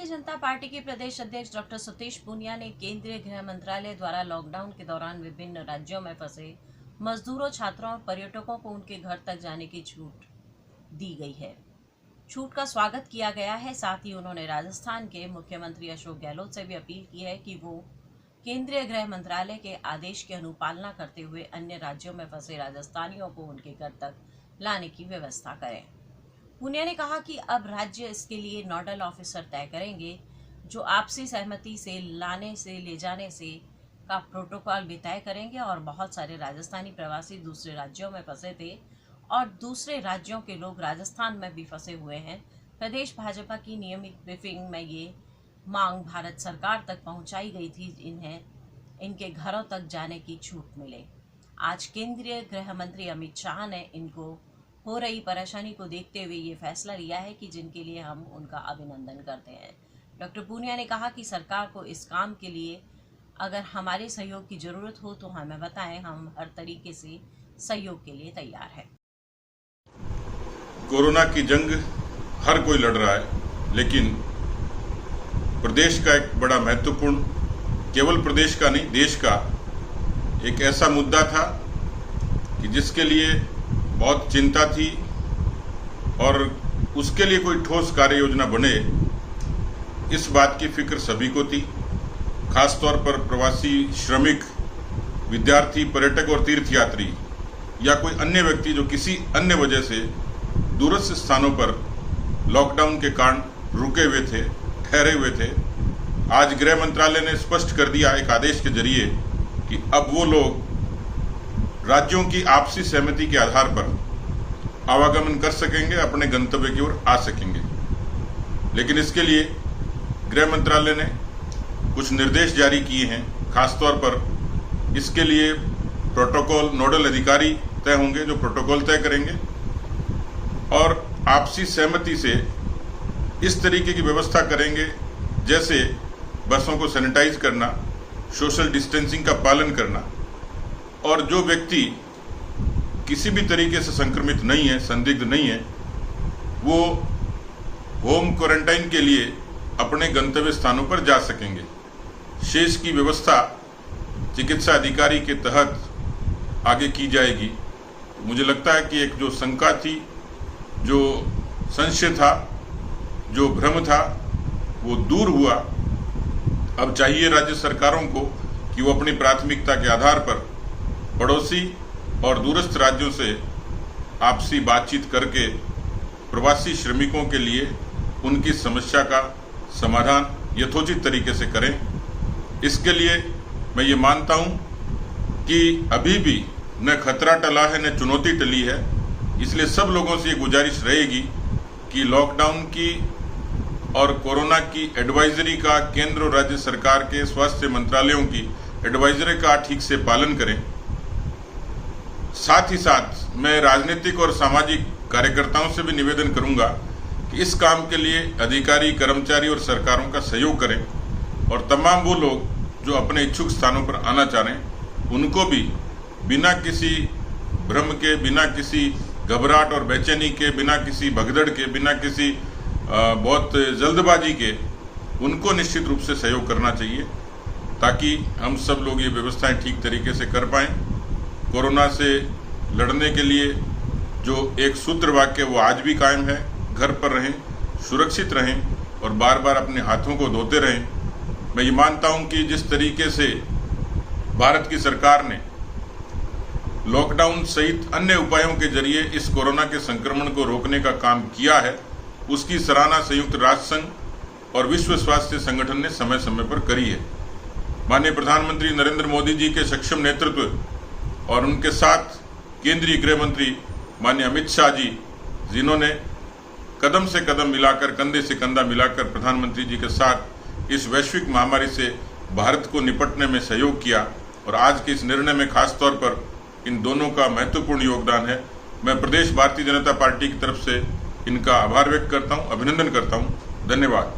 जनता party के प्रदेश अध्यक्ष doctor Satish Poonia ने केंद्रीय गृह मंत्रालय द्वारा लॉकडाउन के दौरान विभिन्न राज्यों में फंसे मजदूरों, छात्रों और पर्यटकों को उनके घर तक जाने की छूट दी गई है। छूट का स्वागत किया गया है। साथ ही उन्होंने राजस्थान के मुख्यमंत्री अशोक गहलोत से भी अपील की है कि वो केंद्रीय गृह मंत्रालय के आदेश की अनुपालना करते हुए अन्य राज्यों में फंसे राजस्थानियों को उनके घर तक लाने की व्यवस्था करें। पूनिया ने कहा कि अब राज्य इसके लिए नोडल ऑफिसर तय करेंगे, जो आपसी सहमति से लाने से ले जाने से का प्रोटोकॉल भी तय करेंगे। और बहुत सारे राजस्थानी प्रवासी दूसरे राज्यों में फंसे थे और दूसरे राज्यों के लोग राजस्थान में भी फंसे हुए हैं। प्रदेश भाजपा की नियमित ब्रीफिंग में ये मांग भारत सरकार तक पहुंचाई गई थी, इन्हें इनके घरों तक जाने की छूट मिले। आज केंद्रीय गृह मंत्री अमित शाह ने इनको हो रही परेशानी को देखते हुए ये फैसला लिया है कि जिनके लिए हम उनका अभिनंदन करते हैं। डॉक्टर पूनिया ने कहा कि सरकार को इस काम के लिए अगर हमारे सहयोग की जरूरत हो तो हमें बताएं, हम हर तरीके से सहयोग के लिए तैयार हैं। कोरोना की जंग हर कोई लड़ रहा है, लेकिन प्रदेश का एक बड़ा महत्वपूर्ण, केवल प्रदेश का नहीं देश का एक ऐसा मुद्दा था कि जिसके लिए बहुत चिंता थी और उसके लिए कोई ठोस कार्य योजना बने, इस बात की फिक्र सभी को थी। खासतौर पर प्रवासी श्रमिक, विद्यार्थी, पर्यटक और तीर्थयात्री या कोई अन्य व्यक्ति जो किसी अन्य वजह से दूरस्थ स्थानों पर लॉकडाउन के कारण रुके हुए थे, ठहरे हुए थे। आज गृह मंत्रालय ने स्पष्ट कर दिया एक आदेश के जरिए कि अब वो लोग राज्यों की आपसी सहमति के आधार पर आवागमन कर सकेंगे, अपने गंतव्य की ओर आ सकेंगे। लेकिन इसके लिए गृह मंत्रालय ने कुछ निर्देश जारी किए हैं। खासतौर पर इसके लिए प्रोटोकॉल नोडल अधिकारी तय होंगे जो प्रोटोकॉल तय करेंगे और आपसी सहमति से इस तरीके की व्यवस्था करेंगे, जैसे बसों को सैनिटाइज करना, सोशल डिस्टेंसिंग का पालन करना, और जो व्यक्ति किसी भी तरीके से संक्रमित नहीं है, संदिग्ध नहीं है, वो होम क्वारंटाइन के लिए अपने गंतव्य स्थानों पर जा सकेंगे। शेष की व्यवस्था चिकित्सा अधिकारी के तहत आगे की जाएगी। मुझे लगता है कि एक जो शंका थी, जो संशय था, जो भ्रम था, वो दूर हुआ। अब चाहिए राज्य सरकारों को कि वो अपनी प्राथमिकता के आधार पर पड़ोसी और दूरस्थ राज्यों से आपसी बातचीत करके प्रवासी श्रमिकों के लिए उनकी समस्या का समाधान यथोचित तरीके से करें। इसके लिए मैं ये मानता हूँ कि अभी भी न खतरा टला है न चुनौती टली है। इसलिए सब लोगों से ये गुजारिश रहेगी कि लॉकडाउन की और कोरोना की एडवाइजरी का केंद्र और राज्य सरकार के स्वास्थ्य मंत्रालयों की एडवाइजरी का ठीक से पालन करें। साथ ही साथ मैं राजनीतिक और सामाजिक कार्यकर्ताओं से भी निवेदन करूंगा कि इस काम के लिए अधिकारी, कर्मचारी और सरकारों का सहयोग करें और तमाम वो लोग जो अपने इच्छुक स्थानों पर आना चाह रहे हैं उनको भी बिना किसी भ्रम के, बिना किसी घबराहट और बेचैनी के, बिना किसी भगदड़ के, बिना किसी बहुत जल्दबाजी के उनको निश्चित रूप से सहयोग करना चाहिए, ताकि हम सब लोग ये व्यवस्थाएं ठीक तरीके से कर पाएं। कोरोना से लड़ने के लिए जो एक सूत्र वाक्य वो आज भी कायम है, घर पर रहें, सुरक्षित रहें और बार बार अपने हाथों को धोते रहें। मैं ये मानता हूं कि जिस तरीके से भारत की सरकार ने लॉकडाउन सहित अन्य उपायों के जरिए इस कोरोना के संक्रमण को रोकने का काम किया है, उसकी सराहना संयुक्त राष्ट्र संघ और विश्व स्वास्थ्य संगठन ने समय समय पर करी है। माननीय प्रधानमंत्री नरेंद्र मोदी जी के सक्षम नेतृत्व और उनके साथ केंद्रीय गृह मंत्री माननीय अमित शाह जी, जिन्होंने कदम से कदम मिलाकर, कंधे से कंधा मिलाकर प्रधानमंत्री जी के साथ इस वैश्विक महामारी से भारत को निपटने में सहयोग किया, और आज के इस निर्णय में खासतौर पर इन दोनों का महत्वपूर्ण योगदान है। मैं प्रदेश भारतीय जनता पार्टी की तरफ से इनका आभार व्यक्त करता हूं, अभिनंदन करता हूं। धन्यवाद।